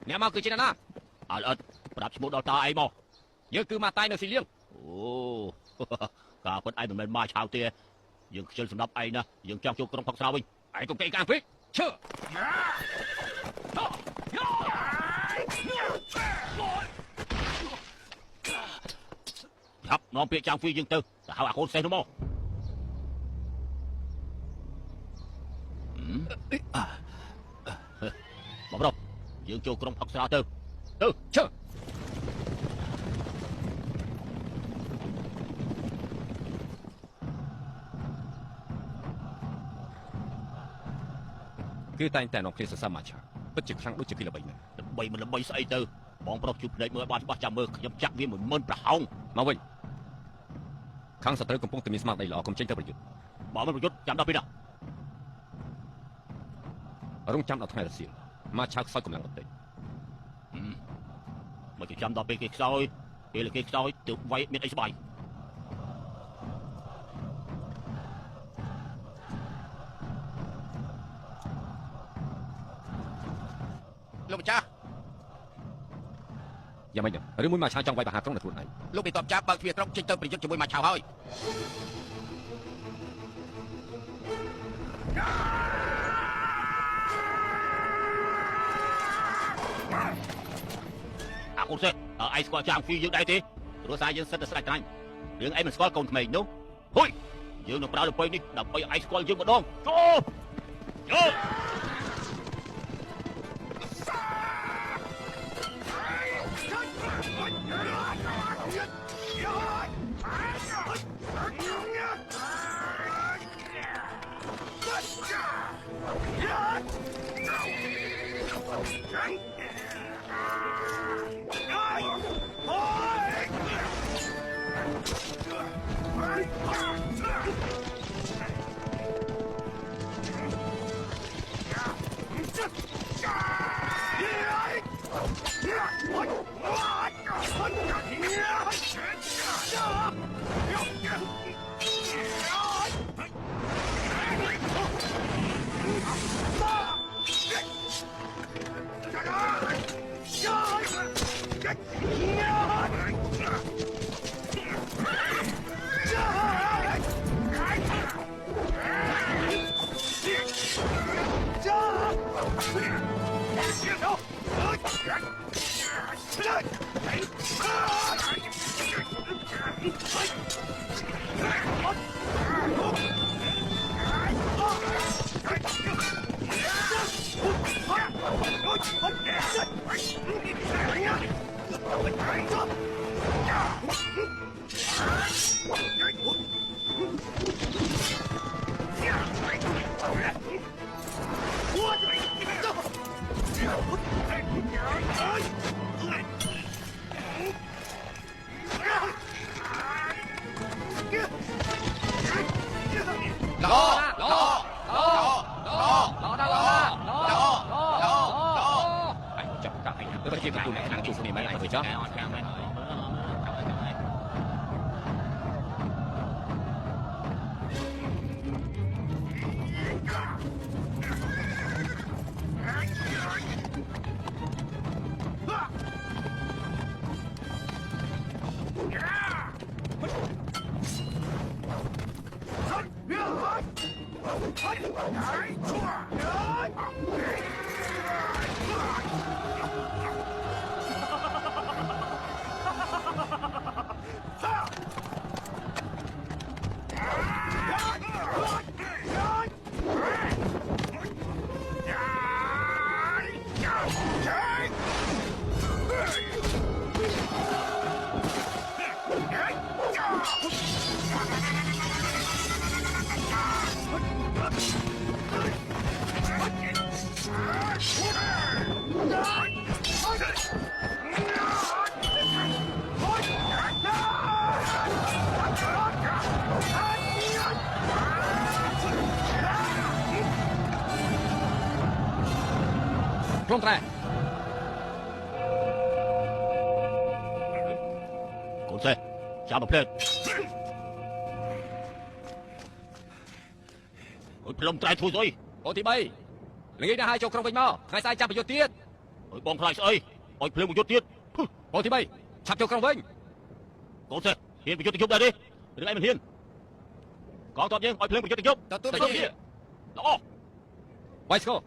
អ្នកមកគឺជាណាអត់ប្រាប់ឈ្មោះដល់តាអីមកយើងគឺមកតៃនៅស៊ីលៀងអូការពិតឯងមិនមែនមកឆាវទេយើងខ្ជិលសម្រាប់ឯងណាយើងចង់ចូលក្រុងផុកស្រាវិញឯងកុំកេកាំងពេកឈើចាប់នាំពាក្យចាំងហ្វីយើងទៅហៅអាកូនសេះនោះមកមកប្រុសយើងចូលក្រុងផុកស្រាទៅឈើគឺតែងតែនាំគ្នាសរសើរមកឆាពិតជាខ្លាំងដូចជាគេល្បីណាស់ល្បីមិនល្បីស្អីទៅបងប្រុសជួបភ្នែកមើលបានច្បាស់ចាំមើលខ្ញុំចាក់វា10000ប្រហោងមកវិញខាងសត្រូវកំពុងតែមានស្មារតីល្អកុំចេញទៅប្រយុទ្ធបើមិនប្រយុទ្ធចាំដល់ពេលណារងចាំដល់ថ្ងៃរសៀលមកឆាខ្សោយកម្លាំងបន្តិចមកចាំដល់ពេលគេខ្សោយពេលគេខ្សោយទើបវាយមានអីស្បាយលោកម្ចាស់យ៉ាងម៉េចឬមួយមកឆាចង់វាយបហាត្រង់ដល់ខ្លួនឯងលោកbịតបចាប់បើកទ្វារត្រង់ចេញទៅប្រយុទ្ធជាមួយមកឆាហើយអាកូនសេះឯងស្គាល់ចាំងហ្វីយើងដែរទេគ្រួសារយើងសិតតែស្រេចត្រាញ់រឿងឯងមិនស្គាល់កូនក្មេងនោះហុយយើងនឹងប្រើលុយនេះដើម្បីឲ្យឯងស្គាល់យើងម្ដងចូលខ្លួនត្រែកូនសេះចាំមកភ្លើតអូយផ្លុំត្រែធ្វើស្អីអូទី3ល្ងាចណាស់ហើយចូលក្រុងវិញមកថ្ងៃស្អែកចាប់ប្រយុទ្ធទៀត បងខ្លាចស្អីឲ្យភ្លើងមួយយុទ្ធទៀតបងទី3ឆាប់ចូលក្រុងវិញកូនសេះហ៊ានប្រយុទ្ធទៅជប់ដែរទេឬឯងមិនហ៊ានកងទ័ពយើងឲ្យភ្លើងប្រយុទ្ធទៅជប់ ទទួល ល្អបាយស្គរ